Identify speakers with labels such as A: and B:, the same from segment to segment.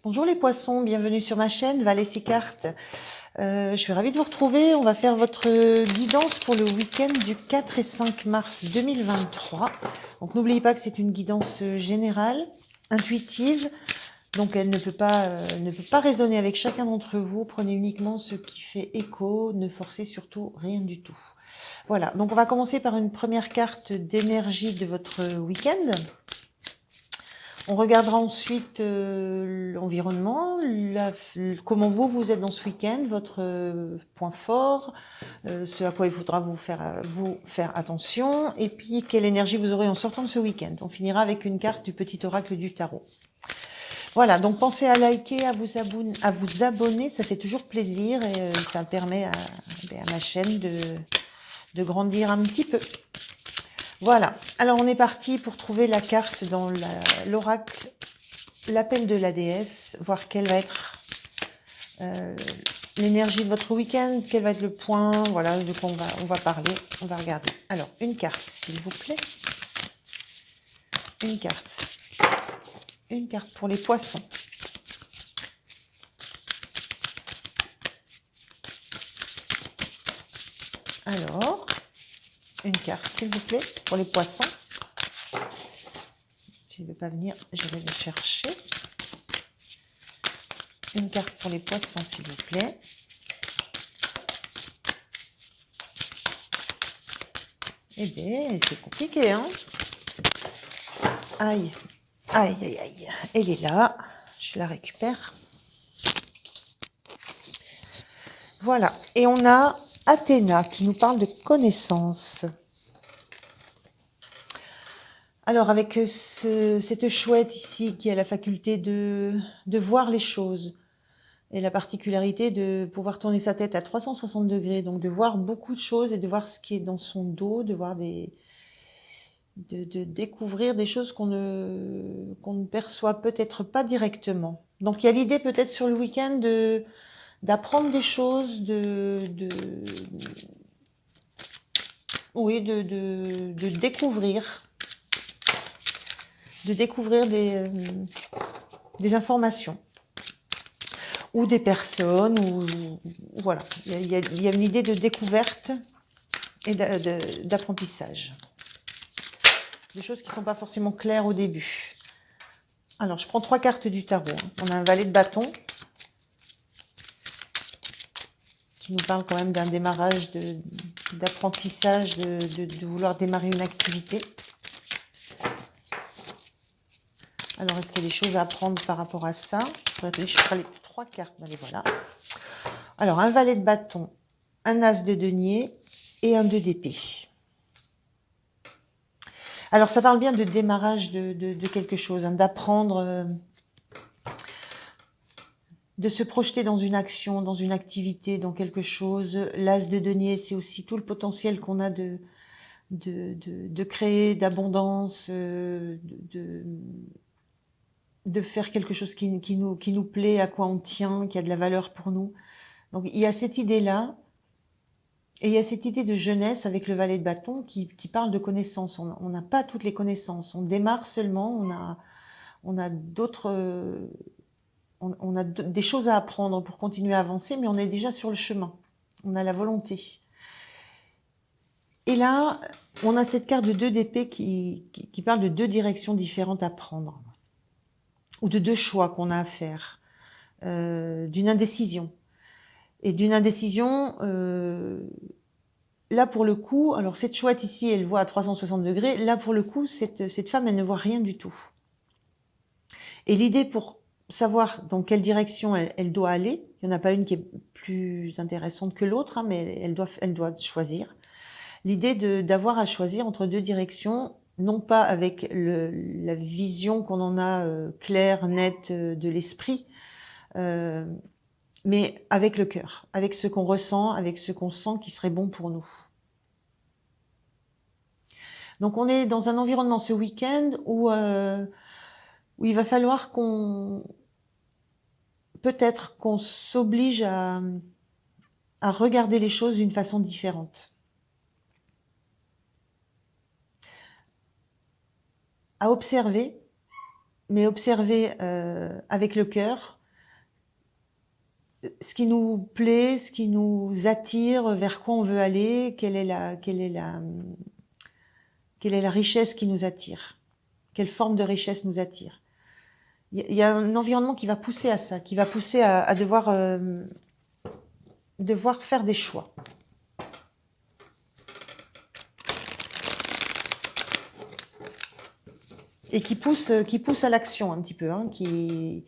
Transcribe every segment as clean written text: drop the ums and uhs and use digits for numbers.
A: Bonjour les poissons, bienvenue sur ma chaîne Valais Cartes. Je suis ravie de vous retrouver. On va faire votre guidance pour le week-end du 4 et 5 mars 2023. Donc n'oubliez pas que c'est une guidance générale, intuitive. Donc elle ne peut pas résonner avec chacun d'entre vous. Prenez uniquement ce qui fait écho, ne forcez surtout rien du tout. Voilà, donc on va commencer par une première carte d'énergie de votre week-end. On regardera ensuite l'environnement, comment vous êtes dans ce week-end, votre point fort, ce à quoi il faudra vous faire attention, et puis quelle énergie vous aurez en sortant de ce week-end. On finira avec une carte du petit oracle du tarot. Voilà, donc pensez à liker, à vous abonner, ça fait toujours plaisir et ça permet à ma chaîne de grandir un petit peu. Voilà, alors on est parti pour trouver la carte dans l'oracle, l'appel de la déesse, voir quelle va être l'énergie de votre week-end, quel va être le point, voilà, de quoi on va parler, on va regarder. Alors, une carte, s'il vous plaît. Une carte pour les poissons. Alors, une carte, s'il vous plaît, pour les poissons. S'il ne veut pas venir, je vais le chercher. Une carte pour les poissons, s'il vous plaît. Eh bien, c'est compliqué, hein? Aïe, aïe, aïe, aïe. Elle est là. Je la récupère. Voilà. Et on a Athéna qui nous parle de connaissance. Alors, avec cette chouette ici qui a la faculté de voir les choses et la particularité de pouvoir tourner sa tête à 360 degrés, donc de voir beaucoup de choses et de voir ce qui est dans son dos, de voir de découvrir des choses qu'on ne perçoit peut-être pas directement. Donc, il y a l'idée peut-être sur le week-end d'apprendre des choses, oui, de découvrir des informations ou des personnes, ou voilà, il y a une idée de découverte et d'apprentissage, des choses qui ne sont pas forcément claires au début. Alors, je prends 3 cartes du tarot. On a un valet de bâton qui nous parle quand même d'un démarrage d'apprentissage, de vouloir démarrer une activité. Alors, est-ce qu'il y a des choses à apprendre par rapport à ça? Je ferai les 3 cartes. Allez, voilà. Alors, un valet de bâton, un as de denier et un 2 d'épée. Alors, ça parle bien de démarrage de quelque chose, hein, d'apprendre, de se projeter dans une action, dans une activité, dans quelque chose. L'as de denier, c'est aussi tout le potentiel qu'on a de créer, d'abondance, de faire quelque chose qui nous plaît, à quoi on tient, qui a de la valeur pour nous. Donc, il y a cette idée-là. Et il y a cette idée de jeunesse avec le valet de bâton qui parle de connaissances. On n'a pas toutes les connaissances. On démarre seulement. On a d'autres, on a des choses à apprendre pour continuer à avancer, mais on est déjà sur le chemin. On a la volonté. Et là, on a cette carte de 2 d'épée qui parle de 2 directions différentes à prendre, ou de 2 choix qu'on a à faire, d'une indécision. Et d'une indécision, là pour le coup, alors cette chouette ici, elle voit à 360 degrés, là pour le coup, cette femme, elle ne voit rien du tout. Et l'idée pour savoir dans quelle direction elle doit aller, il n'y en a pas une qui est plus intéressante que l'autre, hein, mais elle doit choisir. L'idée d'avoir à choisir entre 2 directions, non pas avec la vision qu'on en a claire, nette de l'esprit, mais avec le cœur, avec ce qu'on ressent, avec ce qu'on sent qui serait bon pour nous. Donc on est dans un environnement ce week-end où il va falloir peut-être qu'on s'oblige à regarder les choses d'une façon différente. À observer, mais observer avec le cœur, ce qui nous plaît, ce qui nous attire, vers quoi on veut aller, quelle est la richesse qui nous attire, quelle forme de richesse nous attire. Il y a un environnement qui va pousser à ça, qui va pousser à devoir faire des choix. Et qui pousse à l'action un petit peu, hein, qui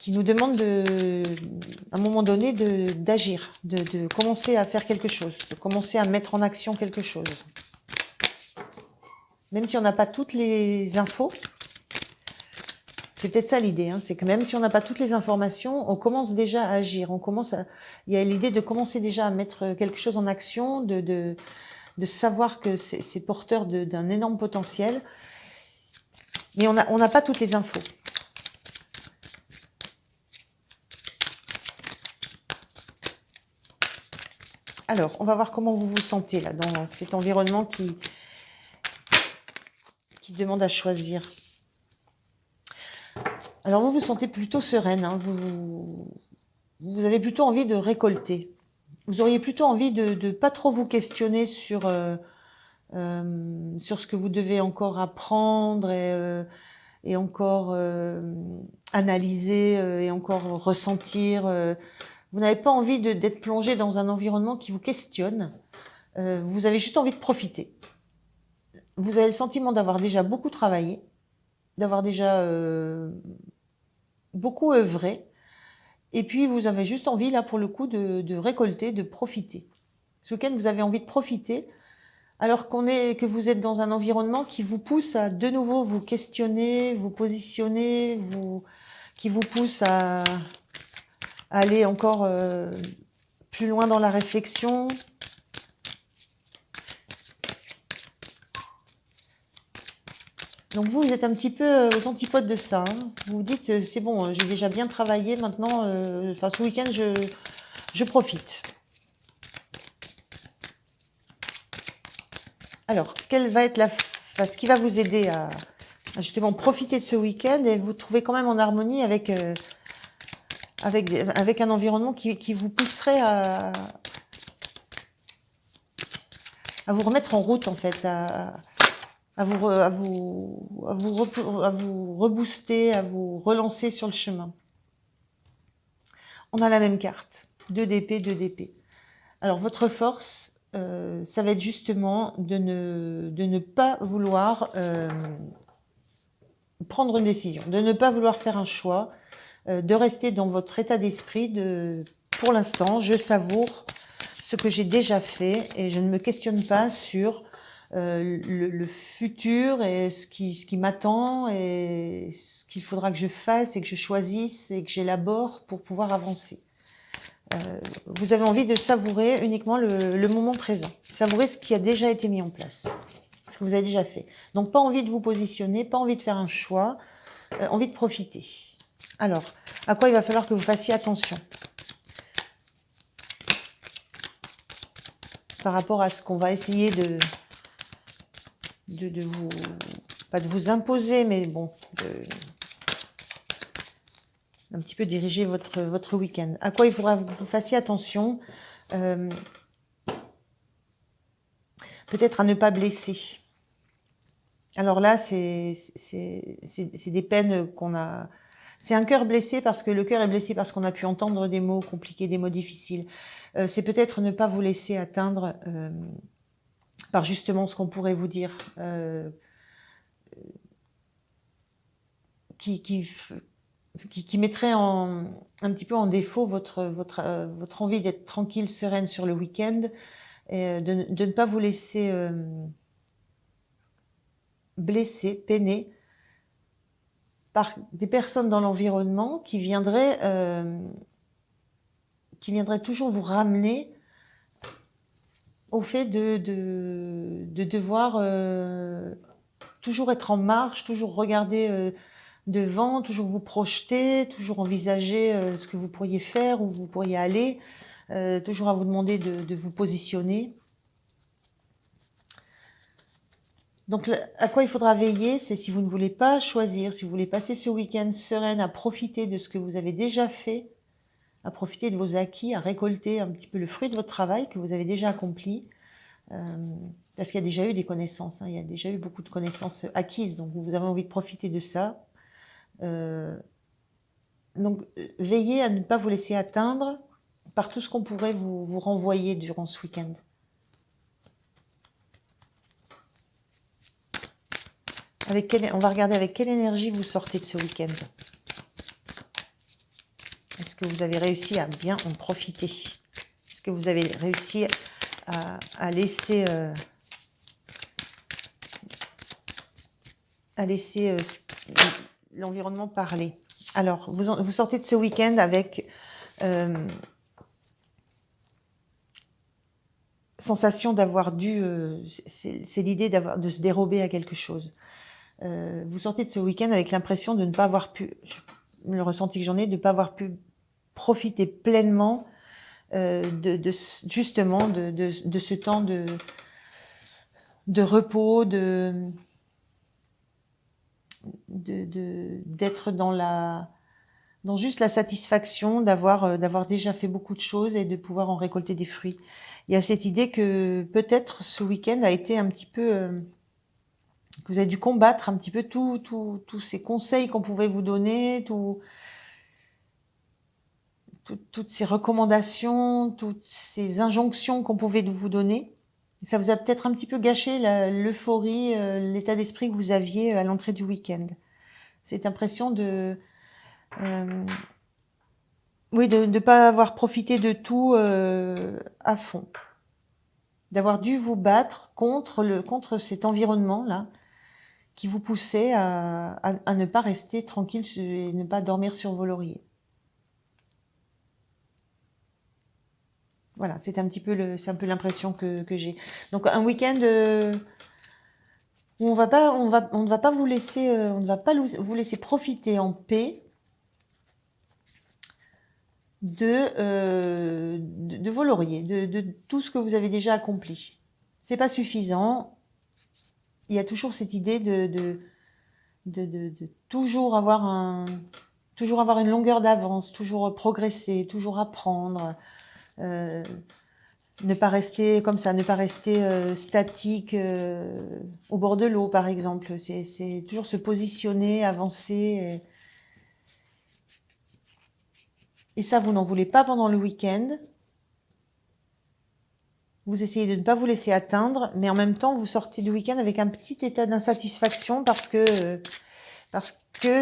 A: nous demande à un moment donné d'agir, de commencer à faire quelque chose, de commencer à mettre en action quelque chose. Même si on n'a pas toutes les infos, c'est peut-être ça l'idée, hein, c'est que même si on n'a pas toutes les informations, on commence déjà à agir, il y a l'idée de commencer déjà à mettre quelque chose en action, de savoir que c'est porteur d'un énorme potentiel, mais on n'a pas toutes les infos. Alors, on va voir comment vous vous sentez là, dans cet environnement qui demande à choisir. Alors, vous vous sentez plutôt sereine, hein, vous avez plutôt envie de récolter. Vous auriez plutôt envie de ne pas trop vous questionner sur ce que vous devez encore apprendre et encore analyser et encore ressentir. Vous n'avez pas envie d'être plongé dans un environnement qui vous questionne. Vous avez juste envie de profiter. Vous avez le sentiment d'avoir déjà beaucoup travaillé, d'avoir déjà beaucoup œuvré. Et puis, vous avez juste envie, là, pour le coup, de récolter, de profiter. Ce week-end, vous avez envie de profiter, alors que vous êtes dans un environnement qui vous pousse à de nouveau vous questionner, vous positionner, qui vous pousse à aller encore plus loin dans la réflexion. Donc vous êtes un petit peu aux antipodes de ça, hein. Vous vous dites, c'est bon, j'ai déjà bien travaillé, maintenant, ce week-end, je profite. Alors, quelle va être ce qui va vous aider à justement profiter de ce week-end et vous trouver quand même en harmonie avec un environnement qui vous pousserait à vous remettre en route, en fait, à vous rebooster, à vous relancer sur le chemin. On a la même carte, 2 d'épée, 2 d'épée. Alors, votre force, ça va être justement de ne pas vouloir prendre une décision, de ne pas vouloir faire un choix, de rester dans votre état d'esprit pour l'instant, je savoure ce que j'ai déjà fait et je ne me questionne pas sur le futur et ce qui m'attend et ce qu'il faudra que je fasse et que je choisisse et que j'élabore pour pouvoir avancer. Vous avez envie de savourer uniquement le moment présent, savourer ce qui a déjà été mis en place, ce que vous avez déjà fait. Donc pas envie de vous positionner, pas envie de faire un choix, envie de profiter. Alors, à quoi il va falloir que vous fassiez attention par rapport à ce qu'on va essayer de vous, pas de vous imposer, mais bon, un petit peu diriger votre week-end. À quoi il faudra que vous fassiez attention, peut-être à ne pas blesser. Alors là, c'est des peines qu'on a. C'est un cœur blessé parce que le cœur est blessé parce qu'on a pu entendre des mots compliqués, des mots difficiles. C'est peut-être ne pas vous laisser atteindre par justement ce qu'on pourrait vous dire, qui mettrait un petit peu en défaut votre envie d'être tranquille, sereine sur le week-end, et de ne pas vous laisser blesser, peiner par des personnes dans l'environnement qui viendraient toujours vous ramener au fait de devoir toujours être en marche, toujours regarder devant, toujours vous projeter, toujours envisager ce que vous pourriez faire, où vous pourriez aller, toujours à vous demander de vous positionner. Donc, à quoi il faudra veiller, c'est si vous ne voulez pas choisir, si vous voulez passer ce week-end sereine à profiter de ce que vous avez déjà fait, à profiter de vos acquis, à récolter un petit peu le fruit de votre travail que vous avez déjà accompli. Parce qu'il y a déjà eu des connaissances, hein, il y a déjà eu beaucoup de connaissances acquises, donc vous avez envie de profiter de ça. Donc, veillez à ne pas vous laisser atteindre par tout ce qu'on pourrait vous renvoyer durant ce week-end. On va regarder avec quelle énergie vous sortez de ce week-end. Est-ce que vous avez réussi à bien en profiter? Est-ce que vous avez réussi à laisser, l'environnement parler? Alors, vous sortez de ce week-end avec sensation d'avoir dû, c'est l'idée de se dérober à quelque chose. Vous sortez de ce week-end avec l'impression de ne pas avoir pu, le ressenti que j'en ai, de ne pas avoir pu profiter pleinement justement de ce temps de repos, d'être dans juste la satisfaction d'avoir déjà fait beaucoup de choses et de pouvoir en récolter des fruits. Il y a cette idée que peut-être ce week-end a été un petit peu que vous avez dû combattre un petit peu tous ces conseils qu'on pouvait vous donner, toutes ces recommandations, toutes ces injonctions qu'on pouvait vous donner. Ça vous a peut-être un petit peu gâché l'euphorie, l'état d'esprit que vous aviez à l'entrée du week-end. Cette impression oui, de ne pas avoir profité de tout à fond. D'avoir dû vous battre contre cet environnement-là qui vous poussait à ne pas rester tranquille et ne pas dormir sur vos lauriers. Voilà, c'est un peu l'impression que j'ai. Donc un week-end où on ne va pas vous laisser, on ne va pas vous laisser profiter en paix de vos lauriers, de tout ce que vous avez déjà accompli. C'est pas suffisant. Il y a toujours cette idée de toujours avoir une longueur d'avance, toujours progresser, toujours apprendre. Ne pas rester comme ça, ne pas rester statique au bord de l'eau, par exemple. C'est toujours se positionner, avancer. Et ça, vous n'en voulez pas pendant le week-end. Vous essayez de ne pas vous laisser atteindre, mais en même temps, vous sortez du week-end avec un petit état d'insatisfaction parce que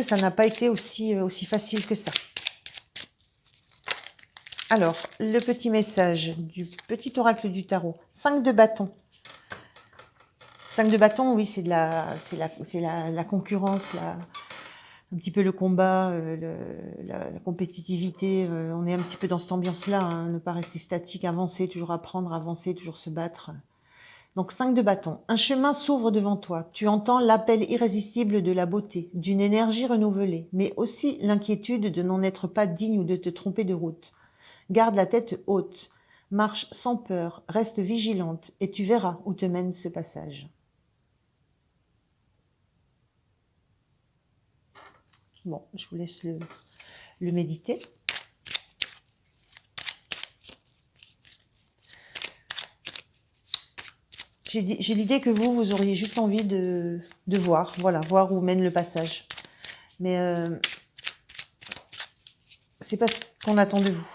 A: ça n'a pas été aussi facile que ça. Alors, le petit message du petit oracle du tarot. 5 de bâton. 5 de bâton, oui, c'est la concurrence, un petit peu le combat, la compétitivité. On est un petit peu dans cette ambiance-là, hein, ne pas rester statique, avancer, toujours apprendre, avancer, toujours se battre. Donc 5 de bâton. Un chemin s'ouvre devant toi. Tu entends l'appel irrésistible de la beauté, d'une énergie renouvelée, mais aussi l'inquiétude de n'en être pas digne ou de te tromper de route. Garde la tête haute, marche sans peur, reste vigilante, et tu verras où te mène ce passage. Bon, je vous laisse le méditer. J'ai l'idée que vous auriez juste envie de voir, voilà, voir où mène le passage. Mais c'est pas ce qu'on attend de vous.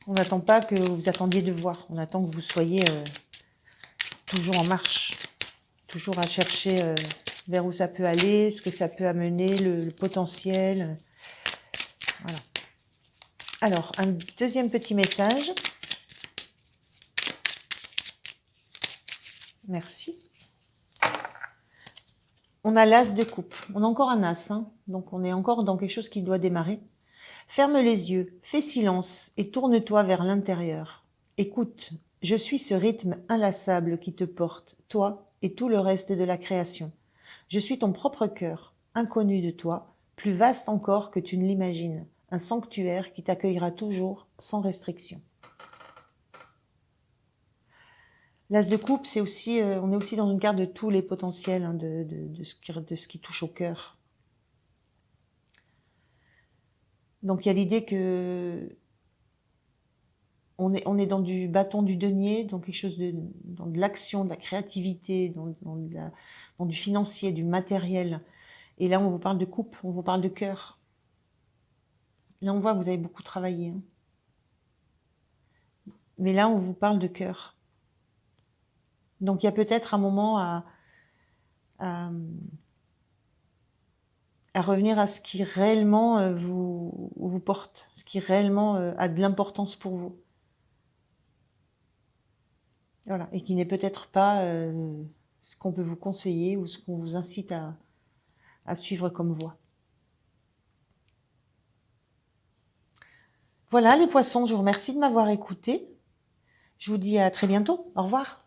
A: On n'attend pas que vous attendiez de voir. On attend que vous soyez toujours en marche, toujours à chercher vers où ça peut aller, ce que ça peut amener, le potentiel. Voilà. Alors, un deuxième petit message. Merci. On a l'as de coupe. On a encore un as, hein, donc on est encore dans quelque chose qui doit démarrer. Ferme les yeux, fais silence et tourne-toi vers l'intérieur. Écoute, je suis ce rythme inlassable qui te porte, toi et tout le reste de la création. Je suis ton propre cœur, inconnu de toi, plus vaste encore que tu ne l'imagines, un sanctuaire qui t'accueillera toujours sans restriction. L'as de coupe, c'est aussi, on est aussi dans une carte de tous les potentiels, hein, de ce qui touche au cœur. Donc il y a l'idée que on est dans du bâton du denier, dans quelque chose dans de l'action, de la créativité, dans du financier, du matériel. Et là, on vous parle de coupe, on vous parle de cœur. Là, on voit que vous avez beaucoup travaillé, hein. Mais là, on vous parle de cœur. Donc il y a peut-être un moment à, à revenir à ce qui réellement vous porte, ce qui réellement a de l'importance pour vous. Voilà. Et qui n'est peut-être pas ce qu'on peut vous conseiller ou ce qu'on vous incite à suivre comme voie. Voilà les poissons, je vous remercie de m'avoir écouté. Je vous dis à très bientôt. Au revoir.